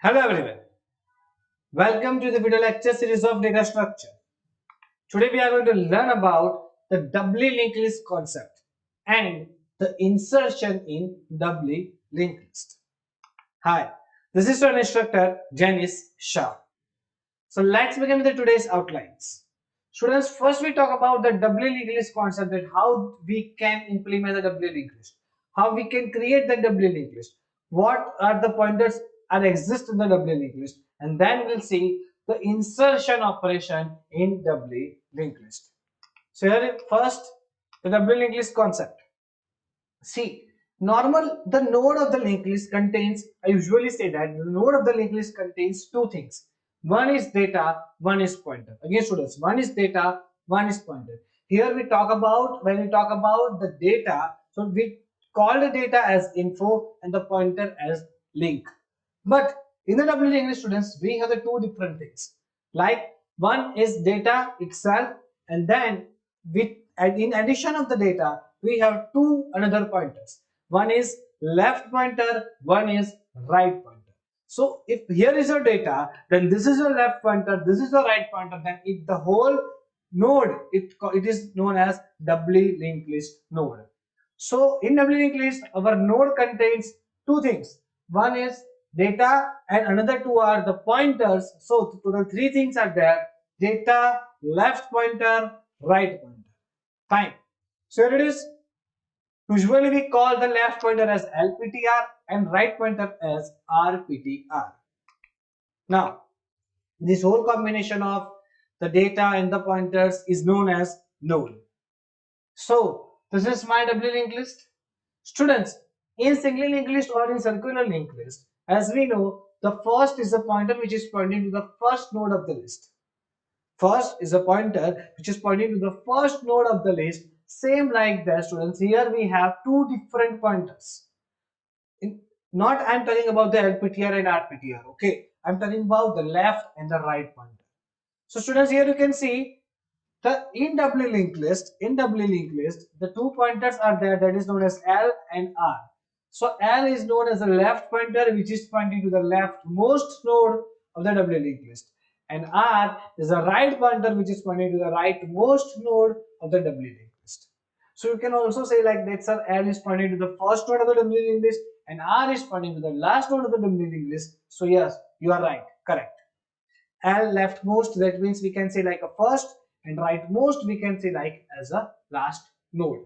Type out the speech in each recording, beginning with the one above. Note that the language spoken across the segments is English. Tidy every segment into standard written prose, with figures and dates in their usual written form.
Hello everyone. Welcome to the video lecture series of data structure. Today we are going to learn about the doubly linked list concept and the insertion in doubly linked list. Hi, this is your instructor Janice Shah. So let's begin with today's outlines. Students, first we talk about the doubly linked list concept, and how we can implement the doubly linked list, how we can create the doubly linked list, what are the pointers that exist in the doubly linked list, and then we'll see the insertion operation in doubly linked list. So here first the doubly linked list concept. See, the node of the linked list contains, I usually say that the node of the linked list contains two things. One is data, one is pointer. Again students, one is data, one is pointer. Here we talk about, when we talk about the data, so we call the data as info and the pointer as link. But in the doubly linked list, students, we have the two different things. Like one is data itself, and then in addition of the data, we have two another pointers. One is left pointer, one is right pointer. So if here is your data, then this is your left pointer, this is your right pointer, then the whole node, it is known as doubly linked list node. So in doubly linked list, our node contains two things. One is data and another two are the pointers. So total three things are there: data, left pointer, right pointer. Fine. So here it is. Usually we call the left pointer as LPTR and right pointer as RPTR. Now, this whole combination of the data and the pointers is known as node. So, this is my doubly linked list. Students, in singly linked list or in circular linked list, as we know, the first is a pointer which is pointing to the first node of the list. First is a pointer which is pointing to the first node of the list. Same like that, students. Here we have two different pointers. Not I'm telling about the LPTR and RPTR. Okay, I'm telling about the left and the right pointer. So students, here you can see the doubly linked list. In doubly linked list, the two pointers are there, that is known as L and R. So L is known as the left pointer which is pointing to the leftmost node of the doubly linked list, and R is the right pointer which is pointing to the rightmost node of the doubly linked list. So you can also say like that, sir, L is pointing to the first node of the doubly linked list and R is pointing to the last node of the doubly linked list. So yes, you are right, correct. L leftmost, that means we can say like a first, and rightmost we can say like as a last node.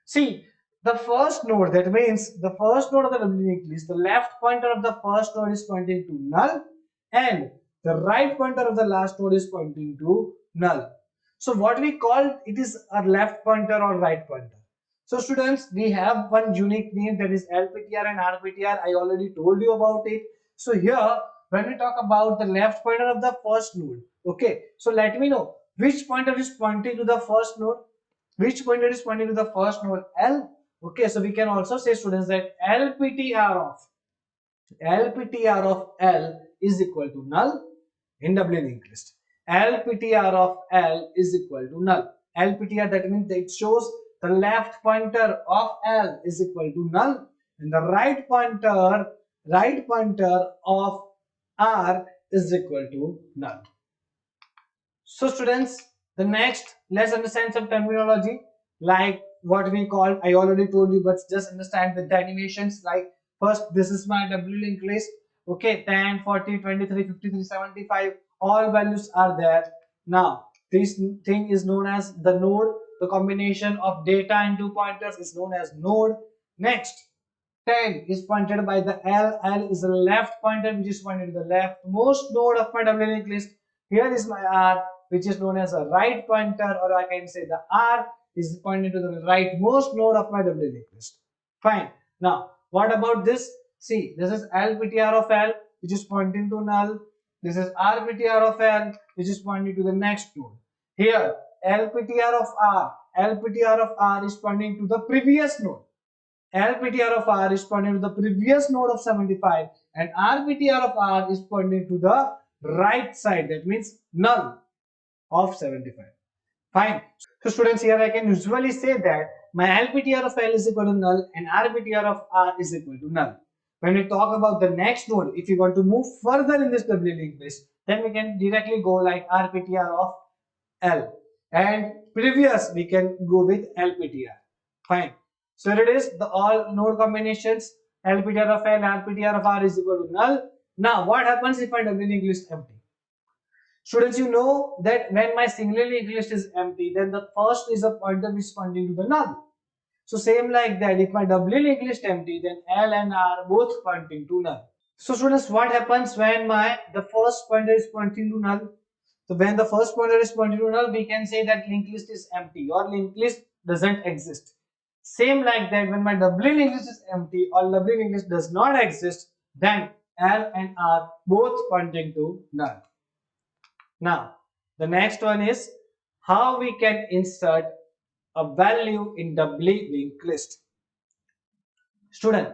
See, the first node, that means the first node of the doubly linked list, the left pointer of the first node is pointing to null and the right pointer of the last node is pointing to null. So what we call it is a left pointer or right pointer. So students, we have one unique name, that is LPTR and RPTR. I already told you about it. So here when we talk about the left pointer of the first node, okay, so let me know which pointer is pointing to the first node. Which pointer is pointing to the first node? L. Okay, so we can also say, students, that LPTR of L is equal to null in doubly linked list. LPTR of L is equal to null. LPTR, that means it shows the left pointer of L is equal to null, and the right pointer of R is equal to null. So students, the next, let's understand some terminology like what we call, I already told you, but just understand with the animations. Like first, this is my doubly linked list. Okay, 10, 40, 23, 53, 75, all values are there. Now, this thing is known as the node. The combination of data and two pointers is known as node. Next, 10 is pointed by the L. L is the left pointer which is pointed to the leftmost node of my doubly linked list. Here is my R, which is known as a right pointer, or I can say the R is pointing to the rightmost node of my doubly linked list. Fine. Now, what about this? See, this is LPTR of L, which is pointing to null. This is RPTR of L, which is pointing to the next node. Here, LPTR of R is pointing to the previous node. LPTR of R is pointing to the previous node of 75, and RPTR of R is pointing to the right side, that means null of 75. Fine. So students, here I can usually say that my LPTR of L is equal to null and RPTR of R is equal to null. When we talk about the next node, if you want to move further in this doubly linked list, then we can directly go like RPTR of L, and previous we can go with LPTR. Fine. So here it is, the all node combinations, LPTR of L, RPTR of R is equal to null. Now what happens if my doubly linked list empty? Students, you know that when my singly linked list is empty, then the first is a pointer which is pointing to the null. So same like that, if my doubly linked list empty, then L and R both pointing to null. So students, what happens when the first pointer is pointing to null? So when the first pointer is pointing to null, we can say that linked list is empty or linked list doesn't exist. Same like that, when my doubly linked list is empty or doubly linked list does not exist, then L and R both pointing to null. Now, the next one is how we can insert a value in doubly linked list. Student,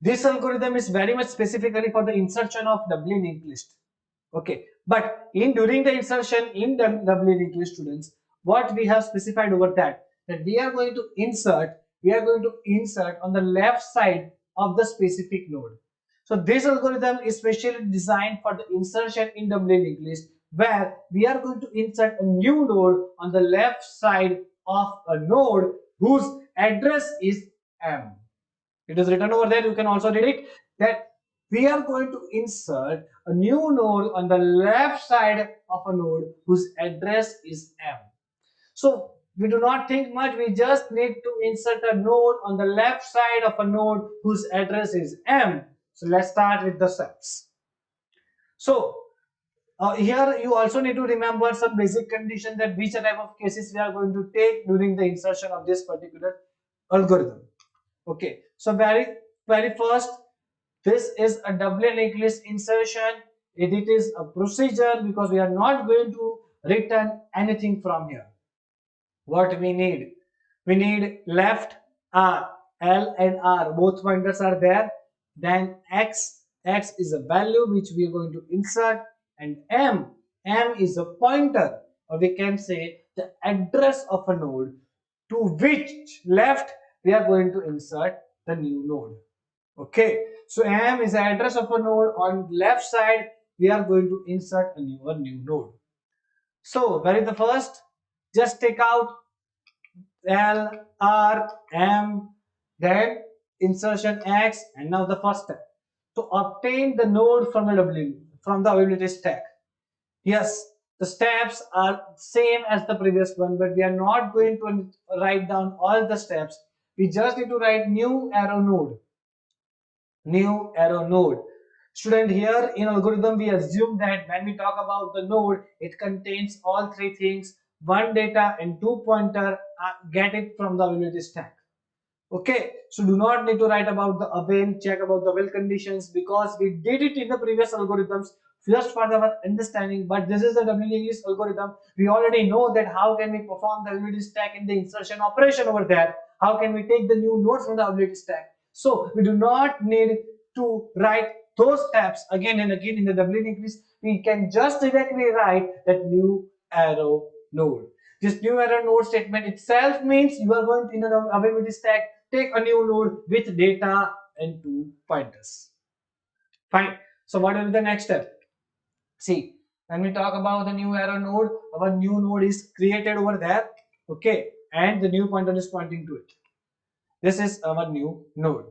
this algorithm is very much specifically for the insertion of doubly linked list. Okay, but during the insertion in the doubly linked list, students, what we have specified over that we are going to insert on the left side of the specific node. So this algorithm is specially designed for the insertion in doubly linked list, where we are going to insert a new node on the left side of a node whose address is M. It is written over there, you can also read it, that we are going to insert a new node on the left side of a node whose address is M. So we do not think much, we just need to insert a node on the left side of a node whose address is M. So let's start with the steps. So here you also need to remember some basic condition, that which type of cases we are going to take during the insertion of this particular algorithm. Okay, so very first, this is a doubly linked list insertion. It is a procedure because we are not going to return anything from here. What we need left R, L and R, both pointers are there. Then X is a value which we are going to insert, and M is a pointer, or we can say the address of a node to which left we are going to insert the new node. Okay, so M is the address of a node, on left side we are going to insert a new node. So where is the first? Just take out L, R, M, then insertion X, and now the first step to obtain the node from the availability stack. Yes, the steps are same as the previous one, but we are not going to write down all the steps. We just need to write new arrow node. New arrow node. Student, here in algorithm we assume that when we talk about the node, it contains all three things: one data and two pointer. Get it from the availability stack. Okay, so do not need to write about the avail, check about the avail conditions, because we did it in the previous algorithms just for our understanding. But this is the doubly linked list algorithm. We already know that how can we perform the availability stack in the insertion operation over there. How can we take the new nodes from the availability stack? So we do not need to write those steps again and again in the doubly linked list. We can just directly write that new arrow node. This new arrow node statement itself means you are going to, in the availability stack, take a new node with data and two pointers. Fine. So what will be the next step? See, when we talk about the new arrow node, our new node is created over there. Okay, and the new pointer is pointing to it. This is our new node.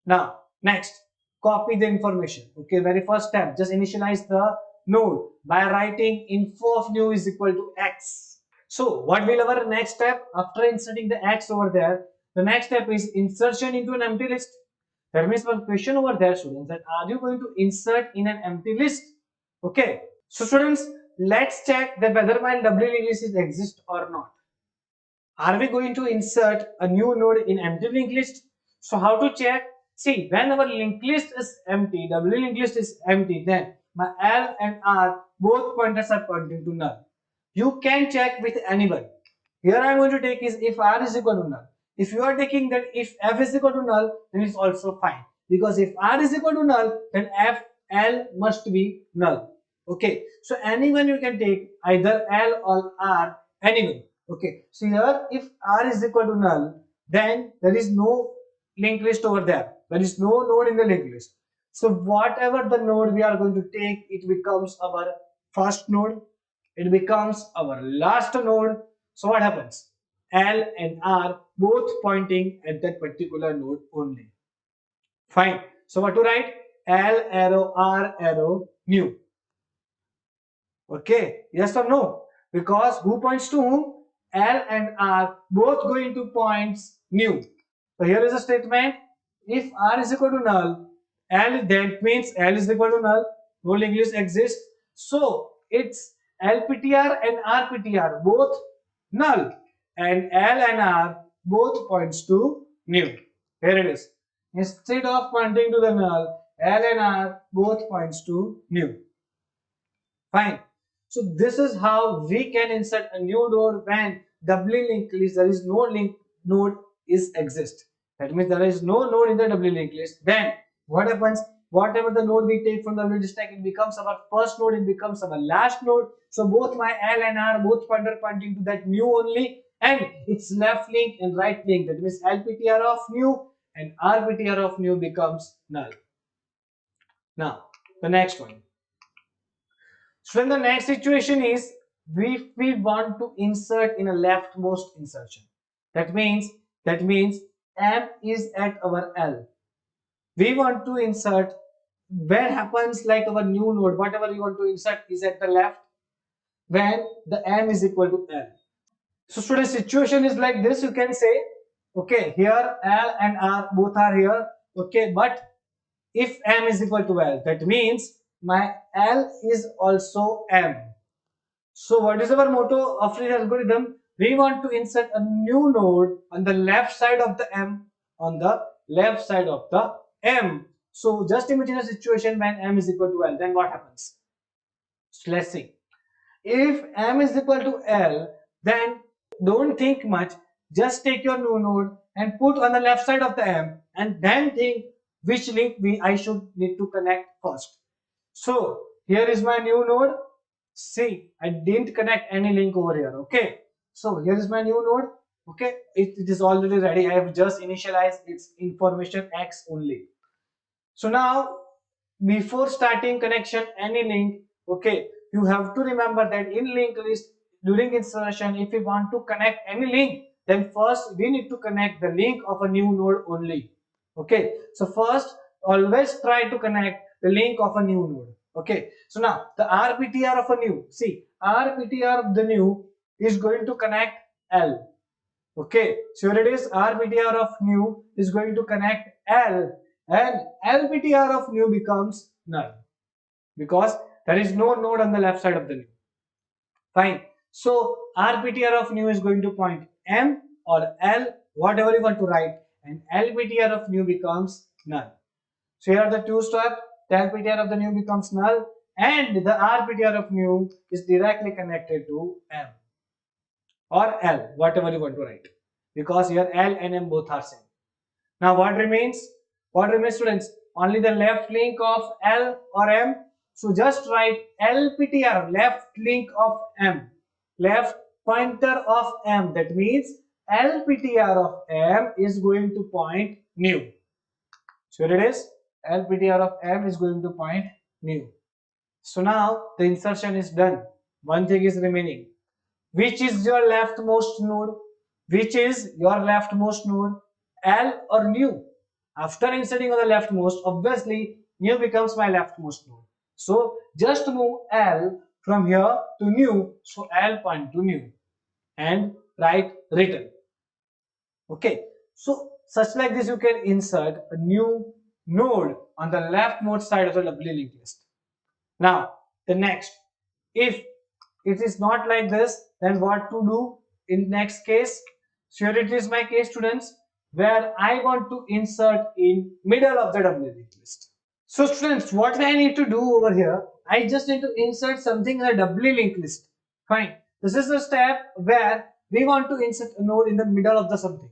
Now, next, copy the information. Okay, very first step, just initialize the node by writing info of new is equal to X. So what will our next step after inserting the X over there? The next step is insertion into an empty list. There means one question over there, students, that are you going to insert in an empty list? Okay, so students, let's check that whether my doubly linked list exists or not. Are we going to insert a new node in empty linked list? So how to check? See, when our linked list is empty, doubly linked list is empty, then my L and R both pointers are pointing to null. You can check with anyone. Here I am going to take is if R is equal to null. If you are taking that if F is equal to null, then it's also fine. Because if R is equal to null, then L must be null. Okay, so anyone you can take, either L or R, anyone. Okay, so here if R is equal to null, then there is no linked list over there. There is no node in the linked list. So whatever the node we are going to take, it becomes our first node. It becomes our last node. So what happens? L and R both pointing at that particular node only. Fine. So what to write? L arrow R arrow new. Okay. Yes or no? Because who points to whom? L and R both going to points new. So here is a statement. If R is equal to null, L, that means L is equal to null. No linked list exists. So it's LPTR and RPTR both null, and L and R both points to new. Here it is. Instead of pointing to the null, L and R both points to new. Fine. So this is how we can insert a new node when doubly linked list there is no link node is exist. That means there is no node in the doubly linked list. Then what happens? Whatever the node we take from the doubly stack, it becomes our first node, it becomes our last node. So both my L and R both pointing to that new only, and it's left link and right link. That means LPTR of new and RPTR of new becomes null. Now the next one. So then the next situation is if we want to insert in a leftmost insertion. That means M is at our L. We want to insert where happens like our new node, whatever you want to insert is at the left when the M is equal to L. So student, situation is like this. You can say, okay, here L and R both are here. Okay, but if M is equal to L, that means my L is also M. So what is our motto of this algorithm? We want to insert a new node on the left side of the M, on the left side of the M. So just imagine a situation when M is equal to L, then what happens? So let's see. If M is equal to L, then don't think much. Just take your new node and put on the left side of the M, and then think which link I should need to connect first. So here is my new node. See, I didn't connect any link over here. Okay, so here is my new node. Okay, it is already ready. I have just initialized its information X only. So now before starting connection any link, okay, you have to remember that in linked list during insertion, if we want to connect any link, then first we need to connect the link of a new node only. Okay, so first always try to connect the link of a new node. Okay, so now the RPTR of a new, see, RPTR of the new is going to connect L. Okay, so here it is, RPTR of new is going to connect L, and LPTR of new becomes null because there is no node on the left side of the new. Fine. So RPTR of new is going to point M or L, whatever you want to write, and LPTR of new becomes null. So here are the two steps. The LPTR of the new becomes null, and the RPTR of new is directly connected to M or L, whatever you want to write, because here L and M both are same. Now what remains? What remains, students? Only the left link of L or M. So just write LPTR, left link of M, left pointer of M. That means LPTR of M is going to point new. So here it is. LPTR of M is going to point new. So now the insertion is done. One thing is remaining. Which is your leftmost node? Which is your leftmost node? L or new? After inserting on the leftmost, obviously new becomes my leftmost node. So just move L from here to new. So L point to new and write written. Okay. So such like this you can insert a new node on the leftmost side of the doubly linked list. Now the next, if it is not like this, then what to do in next case? So here it is my case, students, where I want to insert in middle of the doubly linked list. So students, what I need to do over here, I just need to insert something in the doubly linked list. Fine. This is the step where we want to insert a node in the middle of the something.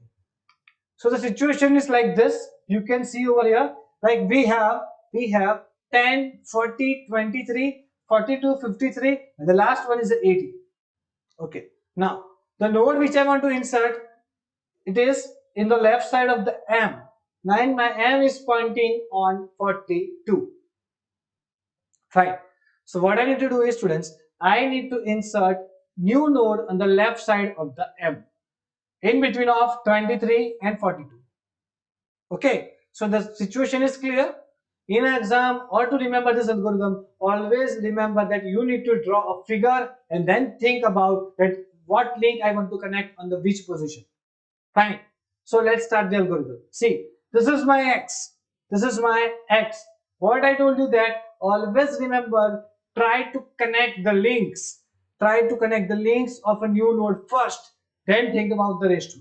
So the situation is like this. You can see over here, like we have 10, 40, 23, 42, 53, and the last one is 80. Okay. Now the node which I want to insert, it is in the left side of the M. Now my M is pointing on 42. Fine. So what I need to do is, students, I need to insert new node on the left side of the M in between of 23 and 42. Okay, so the situation is clear. In an exam, or to remember this algorithm, always remember that you need to draw a figure and then think about that what link I want to connect on the which position. Fine. So let's start the algorithm. See, this is my X. This is my X. What I told you that always remember, try to connect the links. Try to connect the links of a new node first, then think about the rest.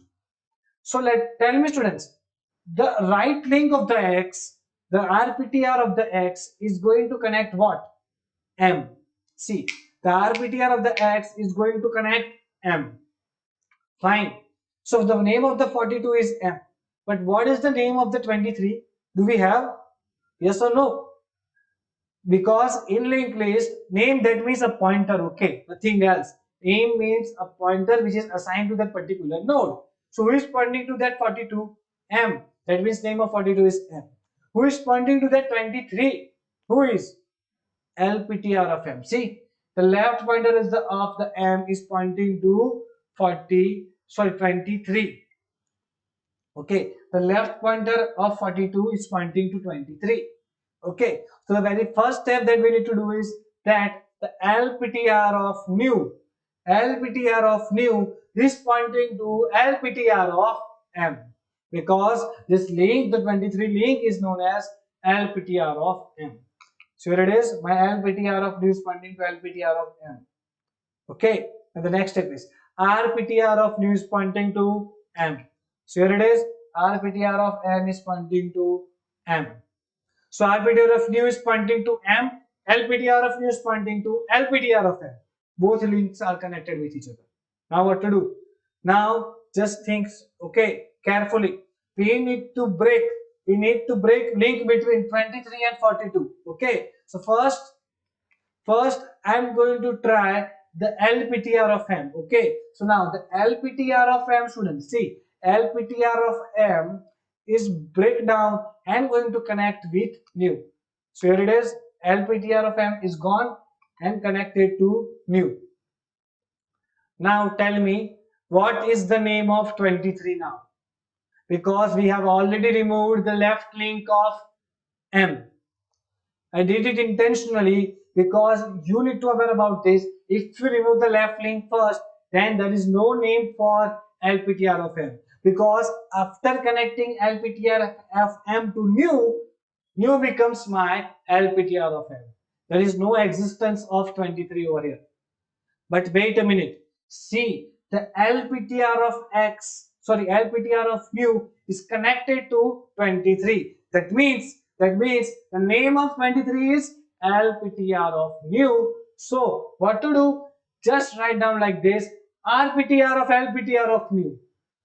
So tell me, students, the right link of the X, the RPTR of the X is going to connect what? M. See, the RPTR of the X is going to connect M. Fine. So the name of the 42 is M. But what is the name of the 23? Do we have? Yes or no? Because in linked list, name that means a pointer, okay, nothing else. Name means a pointer which is assigned to that particular node. So who is pointing to that 42? M. That means name of 42 is M. Who is pointing to that 23? Who is? LPTR of M. See, the left pointer is of the M is pointing to 23. Okay, the left pointer of 42 is pointing to 23. Okay, so the very first step that we need to do is that the LPTR of new is pointing to LPTR of M, because this link, the 23 link, is known as LPTR of M. So here it is, my LPTR of new is pointing to LPTR of M. Okay, and the next step is RPTR of new is pointing to M. So here it is, RPTR of M is pointing to M. So RPTR of new is pointing to M, LPTR of new is pointing to LPTR of M. Both links are connected with each other. Now what to do? Now just think, okay, carefully. We need to break link between 23 and 42. Okay, so first I'm going to try the LPTR of M. Okay, so now the LPTR of M, students, see, LPTR of M is breakdown and going to connect with new. So here it is, LPTR of M is gone and connected to new. Now tell me, what is the name of 23 now? Because we have already removed the left link of M. I did it intentionally because you need to aware about this. If you remove the left link first, then there is no name for LPTR of M, because after connecting LPTR of M to new becomes my LPTR of M. There is no existence of 23 over here. But wait a minute. See, the LPTR of LPTR of new is connected to 23. That means the name of 23 is LPTR of new. So what to do? Just write down like this: RPTR of LPTR of new.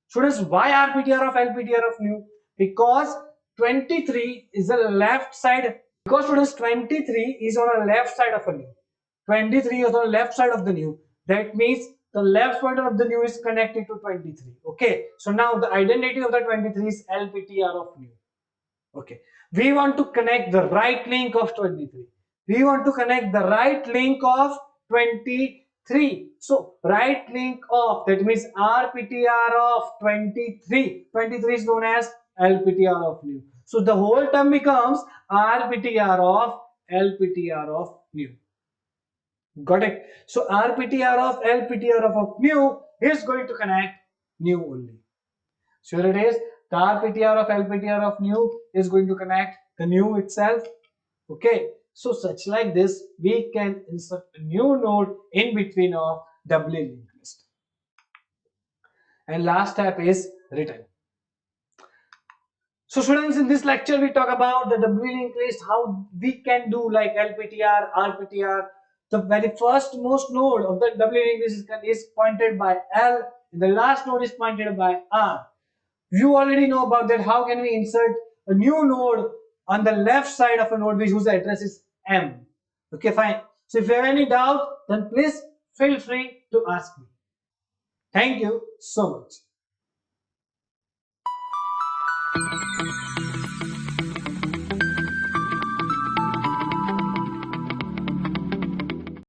Students, why RPTR of LPTR of new? Because 23 is the left side. Because students, 23 is on the left side of a new. 23 is on the left side of the new. That means the left pointer of the new is connected to 23. Okay, so now the identity of the 23 is LPTR of new. Okay, we want to connect the right link of 23. We want to connect the right link of 23. So right link of, that means RPTR of 23. 23 is known as LPTR of new. So the whole term becomes RPTR of LPTR of new. Got it? So RPTR of LPTR of new is going to connect new only. So here it is, the RPTR of LPTR of new is going to connect the new itself. Okay, so such like this, we can insert a new node in between of doubly linked list. And last step is return. So students, in this lecture we talk about the doubly linked list, how we can do like LPTR, RPTR. The very first most node of the doubly linked list is pointed by L, and the last node is pointed by R. You already know about that. How can we insert a new node on the left side of a node whose address is M? Okay, fine. So if you have any doubt, then please feel free to ask me. Thank you so much.